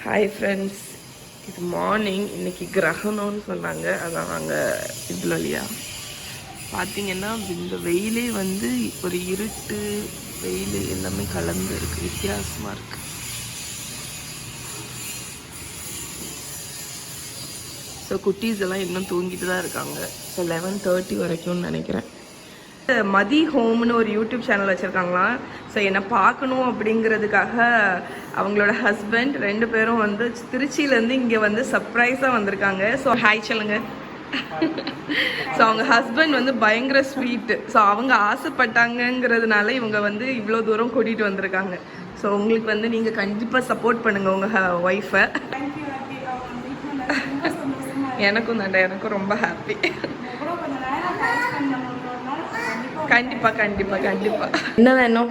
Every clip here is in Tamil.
ஹாய் ஃப்ரெண்ட்ஸ், இது மார்னிங். இன்றைக்கி கிரகணம்னு சொன்னாங்க. அதான் நாங்கள் இதில் இல்லையா பார்த்தீங்கன்னா இந்த வெயிலே வந்து ஒரு இருட்டு வெயில் எல்லாமே கலந்து இருக்குது, வித்தியாசமாக இருக்குது. ஸோ குட்டீஸ் எல்லாம் இன்னும் தூங்கிட்டு தான் இருக்காங்க. ஸோ 11:30 வரைக்கும்னு நினைக்கிறேன். மதி ஹோம்னு ஒரு யூடியூப் சேனல் வச்சுருக்காங்களாம். ஸோ என்னை பார்க்கணும் அப்படிங்கிறதுக்காக அவங்களோட ஹஸ்பண்ட் 2 பேரும் வந்து திருச்சியிலேருந்து இங்கே வந்து சர்ப்ரைஸாக வந்திருக்காங்க. ஸோ ஹாய் சொல்லுங்க. ஸோ அவங்க ஹஸ்பண்ட் வந்து பயங்கர ஸ்வீட்டு. ஸோ அவங்க ஆசைப்பட்டாங்கங்கிறதுனால இவங்க வந்து இவ்வளோ தூரம் கூட்டிகிட்டு வந்திருக்காங்க. ஸோ உங்களுக்கு வந்து நீங்கள் கண்டிப்பாக சப்போர்ட் பண்ணுங்கள் உங்கள் ஒய்ஃபை. எனக்கும் தாண்டா, எனக்கும் ரொம்ப ஹாப்பி. கண்டிப்பா கண்டிப்பா கண்டிப்பா. என்ன வேணும்,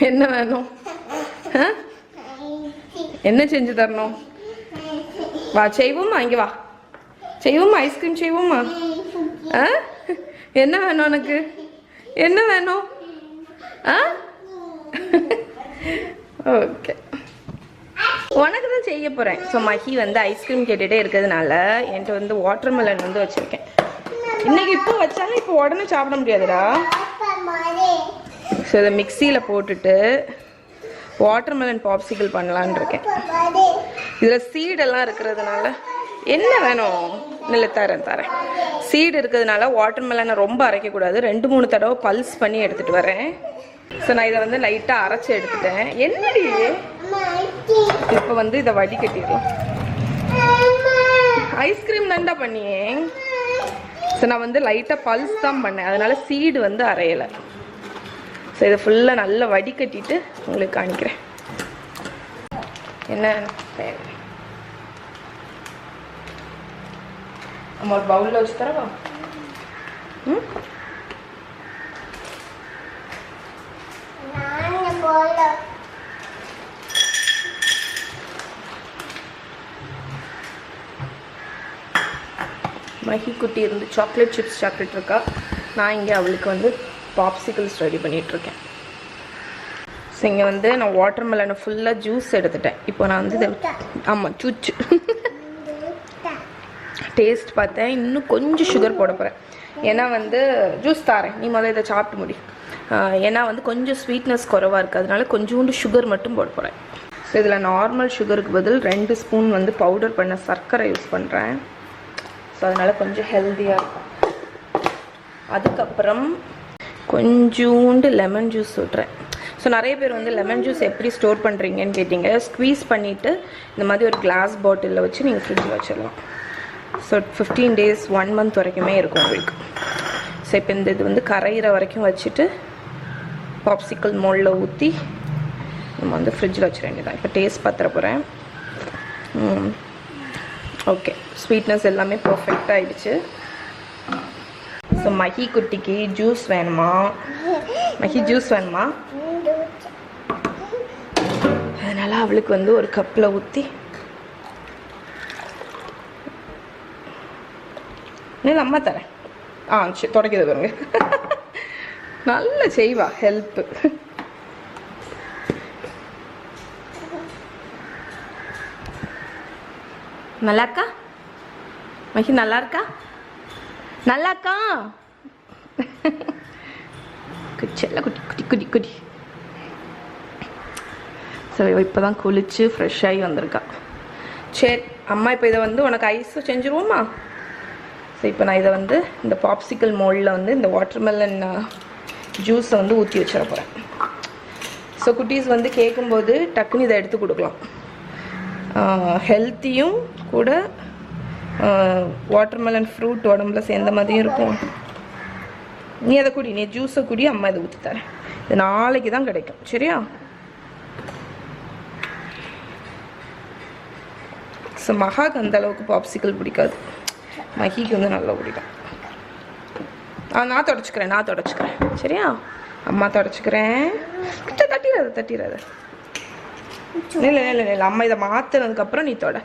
என்ன வேணும், என்ன செஞ்சு தரணும்? வா செய்வோமா, இங்கே வா செய்வோமா, ஐஸ்கிரீம் செய்வோமா? என்ன வேணும் உனக்கு, என்ன வேணும்? ஓகே, உனக்கு தான் செய்ய போகிறேன். ஸோ மஹி வந்து ஐஸ்கிரீம் கேட்டுகிட்டே இருக்கிறதுனால என்கிட்ட வந்து வாட்டர்மெலன் வந்து வச்சுருக்கேன். இன்னைக்கு இப்போ வச்சாலும் இப்போ உடனே சாப்பிட முடியாதுடா. ஸோ இதை மிக்சியில் போட்டுட்டு வாட்டர்மெலன் பாப்சிக்கல் பண்ணலான் இருக்கேன். இதில் சீடெல்லாம் இருக்கிறதுனால என்ன வேணும், இல்லை தரேன். சீடு இருக்கிறதுனால வாட்டர்மெலனை ரொம்ப அரைக்கக்கூடாது. 2-3 தடவை பல்ஸ் பண்ணி எடுத்துகிட்டு வரேன். ஸோ நான் இதை வந்து லைட்டாக அரைச்சி எடுத்துட்டேன். என்னடி இப்போ வந்து இதை வடிகட்டிடலாம். ஐஸ்கிரீம் தான்டா பண்ணியே. ஸோ நான் வந்து லைட்டாக பல்ஸ் தான் பண்ணேன், அதனால சீடு வந்து அரையலை. ஸோ இதை ஃபுல்லாக நல்லா வடிகட்டிட்டு உங்களுக்கு காணிக்கிறேன். என்ன நம்ம ஒரு பவுலில் வச்சு தரவா? மஹி குட்டி இருந்து சாக்லேட் சிப்ஸ் சாக்லேட் இருக்கா. நான் இங்கே அவளுக்கு வந்து பாப்சிக்கல்ஸ் ரெடி பண்ணிகிட்ருக்கேன். ஸோ இங்கே வந்து நான் வாட்டர்மெலனை ஃபுல்லாக ஜூஸ் எடுத்துட்டேன். இப்போ நான் வந்து இதை ஆமாம் சூச்சு டேஸ்ட் பார்த்தேன். இன்னும் கொஞ்சம் சுகர் போட போகிறேன். ஏன்னா வந்து ஜூஸ் தாரேன், நீ முதல்ல இதை சாப்பிட்டு முடி. ஏன்னா வந்து கொஞ்சம் ஸ்வீட்னஸ் குறைவாக இருக்குது, அதனால கொஞ்சோண்டு சுகர் மட்டும் போட போகிறேன். ஸோ இதில் நார்மல் சுகருக்கு பதில் 2 ஸ்பூன் வந்து பவுடர் பண்ண சர்க்கரை யூஸ் பண்ணுறேன். ஸோ அதனால் கொஞ்சம் ஹெல்த்தியாக இருக்கும். அதுக்கப்புறம் கொஞ்சோண்டு லெமன் ஜூஸ் விட்றேன். ஸோ நிறைய பேர் வந்து லெமன் ஜூஸ் எப்படி ஸ்டோர் பண்ணுறீங்கன்னு கேட்டிங்க. ஸ்க்வீஸ் பண்ணிவிட்டு இந்த மாதிரி ஒரு கிளாஸ் பாட்டிலில் வச்சு நீங்கள் ஃப்ரிட்ஜில் வச்சிடலாம். ஸோ 15 days 1 month வரைக்குமே இருக்கும் உங்களுக்கு. ஸோ இப்போ இந்த இது வந்து கரையிற வரைக்கும் வச்சுட்டு பாப்சிக்கல் மோல்டில் ஊற்றி நம்ம வந்து ஃப்ரிட்ஜில் வச்சிட வேண்டியதான். இப்போ டேஸ்ட் பார்த்துட போகிறேன். ஓகே, ஸ்வீட்னஸ் எல்லாமே பர்ஃபெக்டாக ஆகிடுச்சு. ஸோ மஹி குட்டிக்கு ஜூஸ் வேணுமா? மஹி ஜூஸ் வேணுமா? அதனால் அவளுக்கு வந்து ஒரு கப்பில் ஊற்றி இல்லை அம்மா தரேன். சரி தொடக்கிது பாருங்க. நல்லா செய்வா ஹெல்ப்பு. நல்லாக்கா மஹி, நல்லா இருக்கா? நல்லாக்கா குச்செல்லாம் குட்டி குட்டி குட்டி குட்டி. சரி, இப்போ தான் குளிச்சு ஃப்ரெஷ் ஆகி வந்திருக்கா. சரி அம்மா, இப்போ இதை வந்து உனக்கு ஐஸ் செஞ்சுருவோமா? ஸோ இப்போ நான் இதை வந்து இந்த பாப்சிக்கல் மோல்டில் வந்து இந்த வாட்டர்மெலன் ஜூஸை வந்து ஊற்றி வச்சிட போகிறேன். ஸோ குட்டீஸ் வந்து கேட்கும்போது டக்குன்னு இதை எடுத்து கொடுக்கலாம். ஹெல்த்தியும் கூட, வாட்டர்மெலன் ஃப்ரூட் உடம்புல சேர்ந்த மாதிரியும் இருக்கும். நீ அதை குடி, நீ ஜூஸை குடி, அம்மா இதை ஊற்றி தரேன். இது நாளைக்கு தான் கிடைக்கும், சரியா? ஸோ மகாக்கு அந்த அளவுக்கு பாப்சிக்கல் பிடிக்காது, மஹிக்கு வந்து நல்லா பிடிக்கும். நான் தொடச்சிக்கிறேன் சரியா? அம்மா தொடச்சிக்கிறேன். தட்டிடாத. இல்லை அம்மா இதை மாற்றினதுக்கப்புறம் நீ தொட,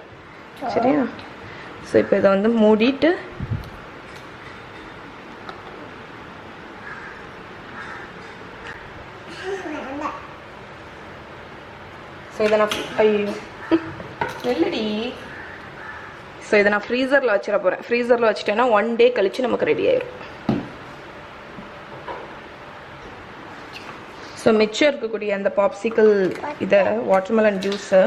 சரியா? ஸோ இப்போ இதை வந்து மூடிட்டு ஸோ இதை நான் ஐயோ வெள்ளடி. ஸோ இதை நான் ஃப்ரீசரில் வச்சிட போகிறேன். ஃப்ரீசரில் வச்சுட்டேன்னா 1 டே கழித்து நமக்கு ரெடி ஆயிடும். ஸோ மிச்சம் இருக்கக்கூடிய அந்த பாப்சிக்கல் இதை வாட்டர்மெலன் ஜூஸை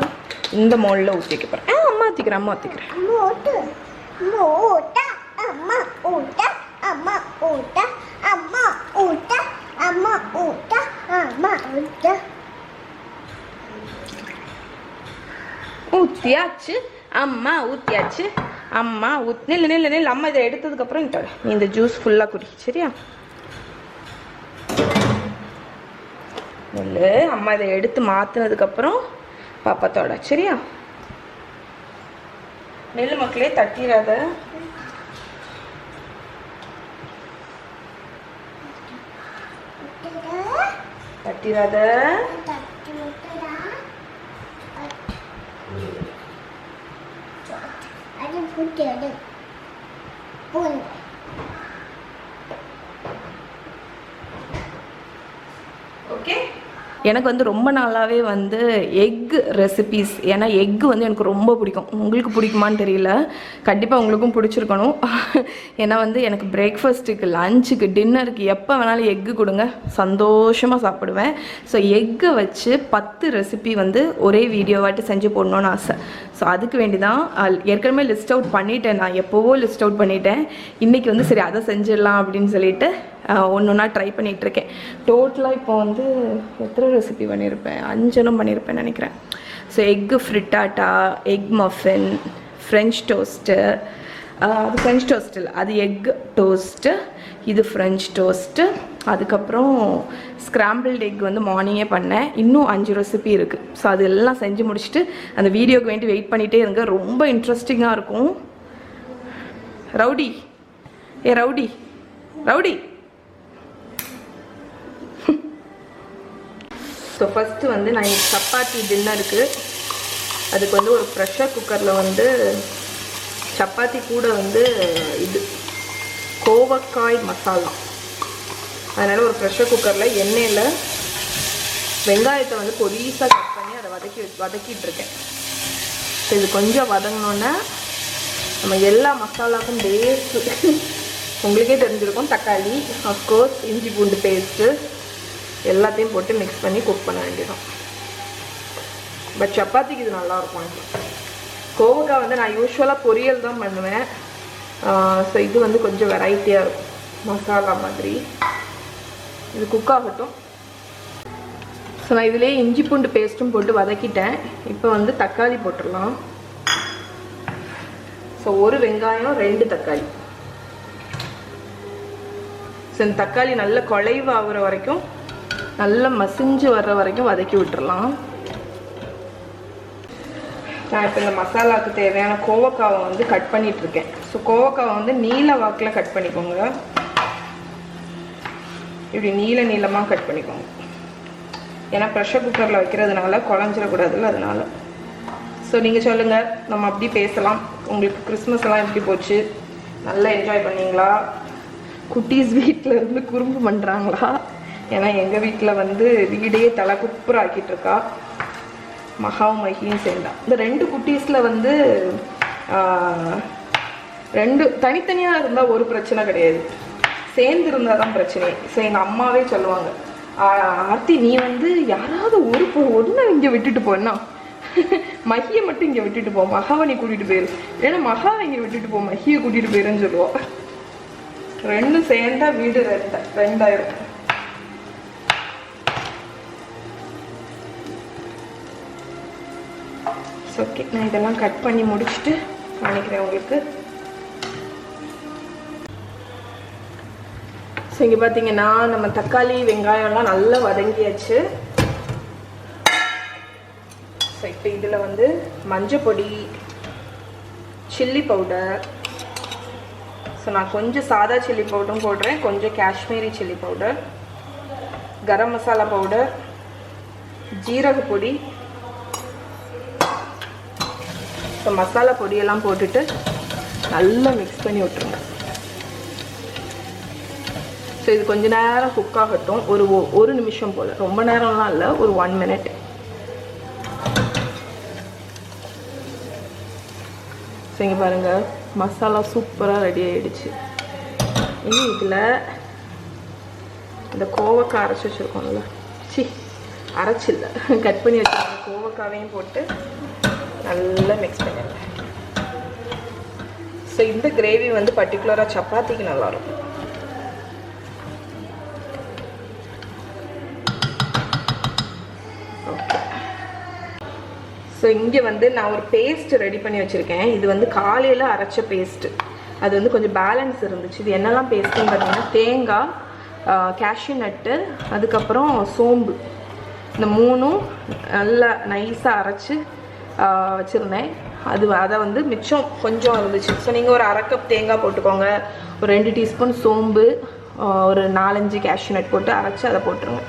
இந்த மோல்டில் ஊற்றி வைக்க போகிறேன். அம்மா ஊற்றிக்கிறேன். ஊற்றியாச்சு. அம்மா ஊற்றியாச்சு. அம்மா நெல் அம்மா இதை எடுத்ததுக்கப்புறம் நீ இந்த ஜூஸ் ஃபுல்லாக குடி, சரியா? நெல் அம்மா இதை எடுத்து மாற்றினதுக்கப்புறம் பாப்பாத்தோட, சரியா? நெல் மக்களே, தட்டிடாத. தட்டிடாத. ஓகே. எனக்கு வந்து ரொம்ப நாளாகவே வந்து எக் ரெசிபீஸ், ஏன்னா எக்கு வந்து எனக்கு ரொம்ப பிடிக்கும். உங்களுக்கு பிடிக்குமான்னு தெரியல, கண்டிப்பாக உங்களுக்கும் பிடிச்சிருக்கணும். ஏன்னா வந்து எனக்கு பிரேக்ஃபாஸ்ட்டுக்கு, லஞ்சுக்கு, டின்னருக்கு எப்போ வேணாலும் எக்கு கொடுங்க, சந்தோஷமாக சாப்பிடுவேன். ஸோ எக்கை வச்சு 10 ரெசிபி வந்து ஒரே வீடியோவாட்டி செஞ்சு போடணுன்னு ஆசை. ஸோ அதுக்கு வேண்டி தான் ஏற்கனவே லிஸ்ட் அவுட் பண்ணிட்டேன். நான் எப்போவோ லிஸ்ட் அவுட் பண்ணிட்டேன். இன்றைக்கி வந்து சரி அதை செஞ்சிடலாம் அப்படின்னு சொல்லிட்டு ஒன்று ஒன்றா ட்ரை பண்ணிகிட்ருக்கேன். டோட்டலாக இப்போ வந்து எத்தனை ரெசிபி பண்ணியிருப்பேன், 5 பண்ணியிருப்பேன் நினைக்கிறேன். So egg frittata, egg muffin, French toast, அது ஃப்ரெஞ்ச் டோஸ்ட் இல்லை, அது எக் டோஸ்ட்டு, இது ஃப்ரெஞ்ச் டோஸ்ட்டு, அதுக்கப்புறம் ஸ்க்ராம்பிள்டு எக் வந்து மார்னிங்கே பண்ணேன். இன்னும் 5 ரெசிபி இருக்குது. ஸோ அதெல்லாம் செஞ்சு முடிச்சுட்டு அந்த வீடியோக்கு வேண்டி வெயிட் பண்ணிகிட்டே இருங்க, ரொம்ப இன்ட்ரெஸ்டிங்காக இருக்கும். Rowdy, rowdy rowdy. So first வந்து நான் இன்னைக்கு சப்பாத்தி டின்னருக்கு அதுக்கு வந்து ஒரு ப்ரெஷர் குக்கரில் வந்து சப்பாத்தி கூட வந்து இது கோவக்காய் மசாலா, அதனால் ஒரு ப்ரெஷர் குக்கரில் எண்ணெயில் வெங்காயத்தை வந்து பொடிசாக கட் பண்ணி அதை வதக்கிட்டுருக்கேன். ஸோ இது கொஞ்சம் வதங்கினோன்னே நம்ம எல்லா மசாலாவுக்கும் பேஸ்ட்டு உங்களுக்கே தெரிஞ்சிருக்கும், தக்காளி, அஃப்கோர்ஸ் இஞ்சி பூண்டு பேஸ்ட்டு எல்லாத்தையும் போட்டு மிக்ஸ் பண்ணி குக் பண்ண வேண்டியதான். பட் சப்பாத்திக்கு இது நல்லாயிருக்கும். எனக்கு கோவக்காய் வந்து நான் யூஸ்வலாக பொரியல் தான் பண்ணுவேன். ஸோ இது வந்து கொஞ்சம் வெரைட்டியாக இருக்கும், மசாலா மாதிரி. இது குக் ஆகட்டும். ஸோ நான் இதிலே இஞ்சி பூண்டு பேஸ்ட்டும் போட்டு வதக்கிட்டேன். இப்போ வந்து தக்காளி போட்டுடலாம். ஸோ 1 வெங்காயம் 2 தக்காளி. ஸோ இந்த தக்காளி நல்ல குழைவு ஆகுற வரைக்கும், நல்லா மசிஞ்சு வர்ற வரைக்கும் வதக்கி விட்டுறலாம். நான் இப்போ இந்த மசாலாவுக்கு தேவையான கோவக்காவை வந்து கட் பண்ணிகிட்ருக்கேன். ஸோ கோவக்காவை வந்து நீல வாக்கில் கட் பண்ணிக்கோங்க. இப்படி நீளமாக கட் பண்ணிக்கோங்க. ஏன்னா ப்ரெஷர் குக்கரில் வைக்கிறதுனால குழஞ்சிடக்கூடாதுல்ல, அதனால. ஸோ நீங்கள் சொல்லுங்கள், நம்ம அப்படி பேசலாம். உங்களுக்கு கிறிஸ்மஸ் எல்லாம் எப்படி போச்சு? நல்லா என்ஜாய் பண்ணீங்களா? குட்டீஸ் வீட்டில் இருந்து குறும்பு பண்ணுறாங்களா? ஏன்னா எங்கள் வீட்டில் வந்து வீடே தலை குப்புற ஆக்கிட்டுருக்கா, மகாவும் மகியும் சேர்ந்தா. இந்த 2 குட்டீஸில் வந்து 2 தனித்தனியாக இருந்தால் ஒரு பிரச்சனை கிடையாது, சேர்ந்து இருந்தால் தான் பிரச்சனை. ஸோ எங்கள் அம்மாவே சொல்லுவாங்க, ஆர்த்தி நீ வந்து யாராவது ஒன்று இங்கே விட்டுட்டு போனா, மகியை மட்டும் இங்கே விட்டுட்டு போ, மகாவை நீ கூட்டிகிட்டு போயிரு, ஏன்னா மகாவை இங்கே விட்டுட்டு போ, மகியை கூட்டிகிட்டு போயிருன்னு சொல்லுவோம். 2 சேர்ந்தா வீடு ரெண்டாயிரும். ஓகே, நான் இதெல்லாம் கட் பண்ணி முடிச்சுட்டு காணிக்கிறேன் உங்களுக்கு. ஸோ இங்கே பார்த்தீங்கன்னா நம்ம தக்காளி வெங்காயம்லாம் நல்லா வதங்கியாச்சு. ஸோ இப்போ இதில் வந்து மஞ்சள் பொடி, சில்லி பவுடர், ஸோ நான் கொஞ்சம் சாதா சில்லி பவுடரும் போடுறேன், கொஞ்சம் Kashmiri chilli powder, garam masala powder, ஜீரக பொடி. ஸோ மசாலா பொடியெல்லாம் போட்டுட்டு நல்லா மிக்ஸ் பண்ணி விட்டுருங்க. ஸோ இது கொஞ்ச நேரம் குக் ஆகட்டும், ஒரு நிமிஷம் போல், ரொம்ப நேரம்லாம் இல்லை, ஒரு 1 மினிட். ஸோ இங்கே பாருங்கள் மசாலா சூப்பராக ரெடி ஆகிடுச்சு. இனி இதில் இந்த கோவக்காய் அரைச்சி வச்சுருக்கோம்ல, அரைச்சில்ல கட் பண்ணி வச்சுருக்கோம், கோவக்காவையும் போட்டு நல்லா மிக்ஸ் பண்ணிடுறேன். ஸோ இந்த கிரேவி வந்து பர்டிகுலராக சப்பாத்திக்கு நல்லாயிருக்கும். ஸோ இங்கே வந்து நான் ஒரு பேஸ்ட் ரெடி பண்ணி வச்சுருக்கேன். இது வந்து காலையில் அரைச்ச பேஸ்ட்டு. அது வந்து கொஞ்சம் பேலன்ஸ் இருந்துச்சு. இது என்னெல்லாம் பேஸ்ட்டுன்னு பார்த்தீங்கன்னா தேங்காய், கேஷ்யூ நட்டு, அதுக்கப்புறம் சோம்பு, இந்த மூணும் நல்லா நைஸாக அரைச்சி வச்சுருந்தேன். அதை வந்து மிச்சம் கொஞ்சம் இருந்துச்சு. ஸோ நீங்கள் ஒரு 1/2 கப் தேங்காய் போட்டுக்கோங்க, ஒரு 2 டீஸ்பூன் சோம்பு, ஒரு 4-5 கேஷ்யூ நட் போட்டு அரைச்சி அதை போட்டுருங்க.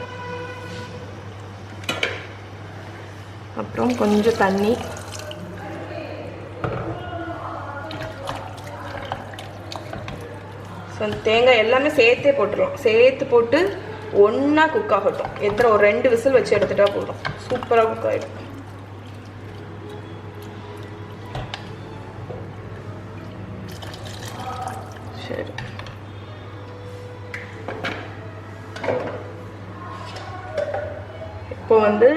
அப்புறம் கொஞ்சம் தண்ணி, ஸோ தேங்காய் எல்லாமே சேர்த்தே போட்டுருவோம். சேர்த்து போட்டு ஒன்றா குக் ஆகட்டும். எத்தனை ஒரு 2 விசில் வச்சு எடுத்துட்டா போதும், சூப்பராக குக் ஆகிடும். சரி, இப்போ வந்து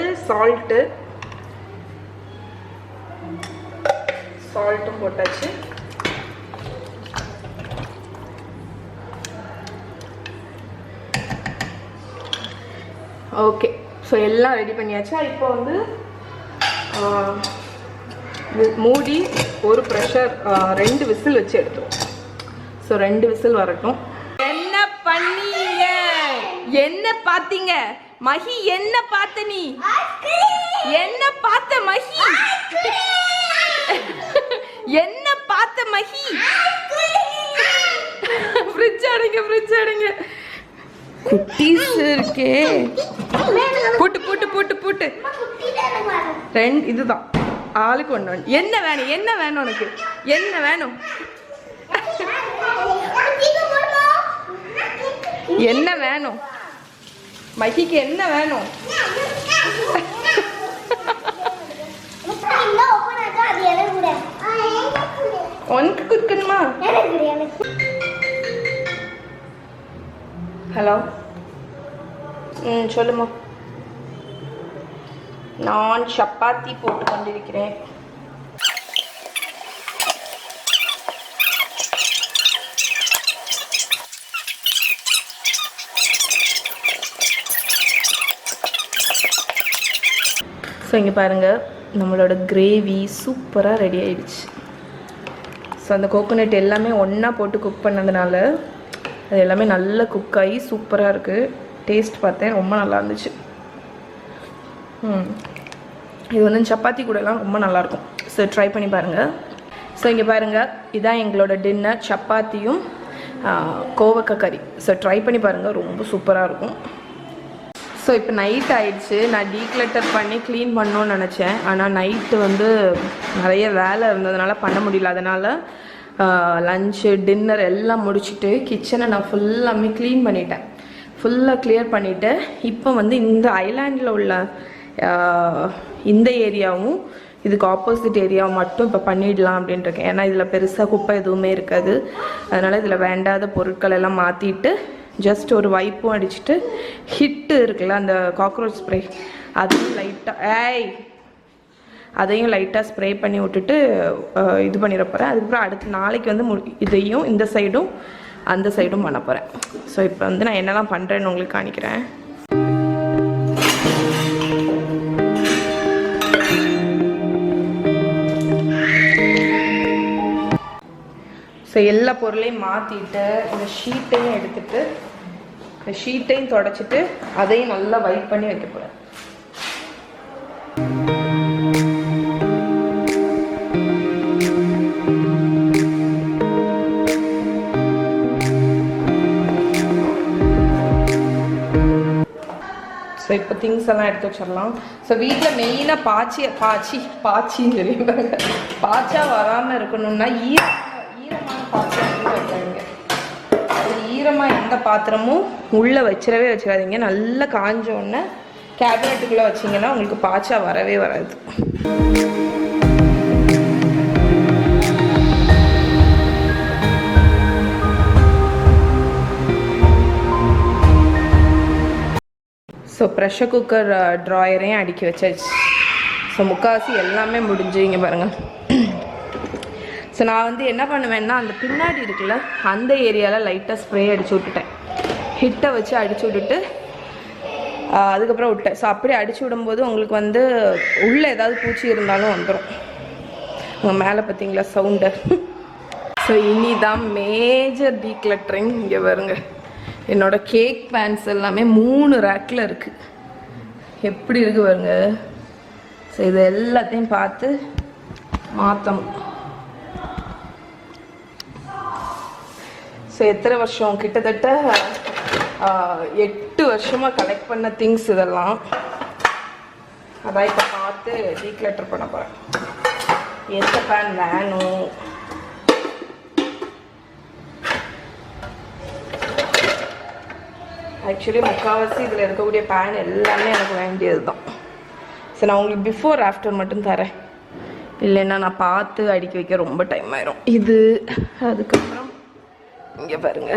சால்ட்டும் போட்டாச்சு. ஓகே, ஸோ எல்லாம் ரெடி பண்ணியாச்சா? இப்போ வந்து மூடி ஒரு ப்ரெஷர் 2 விசில் வச்சு எடுத்துருவோம். ஸோ 2 விசில் வரட்டும். என்ன பண்ணீங்க? என்ன பார்த்தீங்க மஹி? என்ன பார்த்த நீ? என்ன பார்த்த மஹி? என்ன பார்த்த மஹி? ஃப்ரிட்ஜ் அடைங்க. குட்டீஸ் இருக்கே, போட்டு போட்டு போட்டு போட்டு 2 இதுதான் ஆளுக்கு 1. என்ன வேணும் உனக்கு? என்ன வேணும்? என்ன வேணும் மகிக்கு? என்ன வேணும்? உனக்கு குடுக்கணுமா? ஹலோ, சொல்லுமா. நான் சப்பாத்தி போட்டு கொண்டிருக்கிறேன். ஸோ இங்கே பாருங்கள், நம்மளோட கிரேவி சூப்பராக ரெடி ஆகிடுச்சு. ஸோ அந்த கோகோனட் எல்லாமே ஒன்றா போட்டு குக் பண்ணதுனால அது எல்லாமே நல்லா குக் ஆகி சூப்பராக இருக்குது. டேஸ்ட் பார்த்தேன், ரொம்ப நல்லா இருந்துச்சு. இது வந்து சப்பாத்தி கூடலாம் ரொம்ப நல்லாயிருக்கும். ஸோ ட்ரை பண்ணி பாருங்கள். ஸோ இங்கே பாருங்கள், இதுதான் எங்களோட டின்னர், சப்பாத்தியும் கோவக்காய் கறி. ஸோ ட்ரை பண்ணி பாருங்கள், ரொம்ப சூப்பராக இருக்கும். ஸோ இப்போ நைட் ஆகிடுச்சு. நான் டீக்ளட்டர் பண்ணி க்ளீன் பண்ணணுன்னு நினச்சேன். ஆனால் நைட்டு வந்து நிறைய வேலை இருந்ததுனால பண்ண முடியல. அதனால் லஞ்சு டின்னர் எல்லாம் முடிச்சுட்டு கிச்சனை நான் ஃபுல்லாமே க்ளீன் பண்ணிட்டேன். ஃபுல்லாக கிளியர் பண்ணிவிட்டு இப்போ வந்து இந்த ஐலாண்டில் உள்ள இந்த ஏரியாவும் இதுக்கு ஆப்போசிட் ஏரியாவும் மட்டும் இப்போ பண்ணிடலாம் அப்படின்ட்டு இருக்கேன். ஏன்னா இதில் பெருசாக குப்பை எதுவுமே இருக்காது. அதனால் இதில் வேண்டாத பொருட்கள் எல்லாம் மாற்றிட்டு ஜஸ்ட் ஒரு வைப்பும் அடிச்சுட்டு ஹிட்டு இருக்குல்ல அந்த காக்ரோச் ஸ்ப்ரே, அதையும் லைட்டாக ஸ்ப்ரே பண்ணி விட்டுட்டு இது பண்ணிட போகிறேன். அதுக்கப்புறம் அடுத்த நாளைக்கு வந்து இதையும் இந்த சைடும் அந்த சைடும் பண்ண போகிறேன். ஸோ இப்போ வந்து நான் என்னெல்லாம் பண்ணுறேன்னு உங்களுக்கு காணிக்கிறேன். ஸோ எல்லா பொருளையும் மாற்றிட்டு இந்த ஷீட்டையும் எடுத்துகிட்டு இந்த ஷீட்டையும் தொடச்சிட்டு அதையும் நல்லா வைப் பண்ணி வைக்க போகிறேன். ஸோ இப்போ திங்ஸ் எல்லாம் எடுத்து வச்சிடலாம். ஸோ வீட்டில் மெயினாக பாச்சின்னு சொல்லியிருப்பாங்க. பாச்சா வராமல் இருக்கணும்னா ஈரமான பாத்திரம் வைக்காதீங்க. அது ஈரமாக எந்த பாத்திரமும் உள்ளே வச்சிடாதீங்க. நல்லா காஞ்ச உடனே கேபினெட்டுக்குள்ளே வச்சிங்கன்னா உங்களுக்கு பாச்சா வரவே வராது. ஸோ ப்ரெஷர் குக்கர் ட்ராயரையும் அடுக்கி வச்சாச்சு. ஸோ முக்கால்வாசி எல்லாமே முடிஞ்சு இங்கே பாருங்கள். ஸோ நான் வந்து என்ன பண்ணுவேன்னா அந்த பின்னாடி இருக்குல்ல அந்த ஏரியாவில் லைட்டாக ஸ்ப்ரே அடிச்சு விட்டுட்டேன். ஹிட்டை வச்சு அடிச்சு விட்டுட்டு அதுக்கப்புறம் விட்டேன். ஸோ அப்படியே அடிச்சு விடும்போது உங்களுக்கு வந்து உள்ளே ஏதாவது பூச்சி இருந்தாலும் வந்துடும். உங்கள் மேலே பார்த்தீங்களா சவுண்டு. ஸோ இனி தான் மேஜர் டீக்ளட்டரிங். இங்கே வருங்க, என்னோடய கேக் பேன்ஸ் எல்லாமே 3 ரேக்கில் இருக்குது. எப்படி இருக்குது பாருங்க. ஸோ இது எல்லாத்தையும் பார்த்து மாற்றணும். ஸோ எத்தனை வருஷம், கிட்டத்தட்ட 8 வருஷமாக கலெக்ட் பண்ண திங்ஸ் இதெல்லாம். அதான் இப்போ பார்த்து டீக்ளட்டர் பண்ண போகிறேன். எந்த பேன் வேணும், ஆக்சுவலி முக்கால்வாசி இதில் இருக்கக்கூடிய பேன் எல்லாமே எனக்கு வேண்டியது தான். ஸோ நான் உங்களுக்கு பிஃபோர் ஆஃப்டர் மட்டும் தரேன், இல்லைன்னா நான் பார்த்து அடுக்கி வைக்க ரொம்ப டைம் ஆயிரும். இது அதுக்கப்புறம் இங்கே பாருங்க,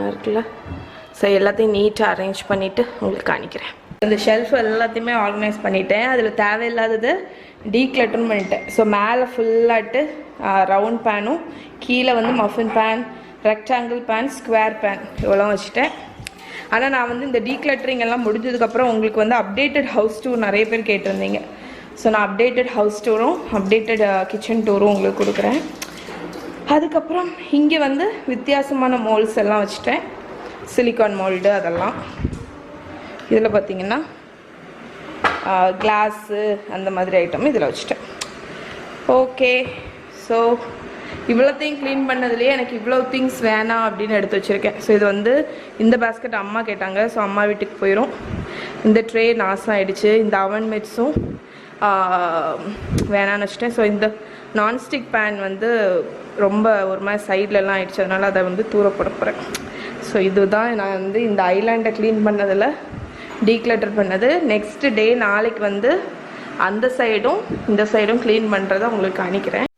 இருக்குல்ல. ஸோ எல்லாத்தையும் நீட்டாக அரேஞ்ச் பண்ணிவிட்டு உங்களுக்கு காணிக்கிறேன். இந்த ஷெல்ஃப் எல்லாத்தையுமே ஆர்கனைஸ் பண்ணிட்டேன். அதில் தேவையில்லாதது டீக்ளட்டர்னு பண்ணிட்டேன். ஸோ மேலே ஃபுல்லாட்டு ரவுண்ட் பேனும், கீழே வந்து muffin pan, rectangle pan, square pan இவ்வளோ வச்சுட்டேன். ஆனால் நான் வந்து இந்த டீக்ளட்டரிங் எல்லாம் முடிஞ்சதுக்கப்புறம் உங்களுக்கு வந்து அப்டேட்டட் ஹவுஸ் டூர் நிறைய பேர் கேட்டிருந்தீங்க. ஸோ நான் அப்டேட்டட் ஹவுஸ் டூரும் அப்டேட்டட் கிச்சன் டூரும் உங்களுக்கு கொடுக்குறேன். அதுக்கப்புறம் இங்கே வந்து வித்தியாசமான மோல்ஸ் எல்லாம் வச்சுட்டேன், சிலிக்கான் மோல்டு அதெல்லாம். இதில் பார்த்திங்கன்னா கிளாஸு அந்த மாதிரி ஐட்டம் இதில் வச்சுட்டேன். ஓகே, ஸோ இவ்வளோத்தையும் க்ளீன் பண்ணதுலேயே எனக்கு இவ்வளோ திங்ஸ் வேணாம் அப்படின்னு எடுத்து வச்சுருக்கேன். ஸோ இது வந்து இந்த பேஸ்கெட் அம்மா கேட்டாங்க, ஸோ அம்மா வீட்டுக்கு போயிடும். இந்த ட்ரே நாசம் ஆகிடுச்சு. இந்த அவன் மிட்ஸும் வேணான்னு வச்சுட்டேன். ஸோ இந்த நான்ஸ்டிக் பேன் வந்து ரொம்ப ஒரு மாதிரி சைட்லலாம் ஆகிடுச்சு, அதனால் அதை வந்து தூரப்பட போகிறேன். ஸோ இதுதான் நான் வந்து இந்த ஐலாண்டை க்ளீன் பண்ணதில் டீக்ளட்டர் பண்ணது. நெக்ஸ்ட் டே நாளைக்கு வந்து அந்த சைடும் இந்த சைடும் க்ளீன் பண்ணுறதை உங்களுக்கு காணிக்கிறேன்.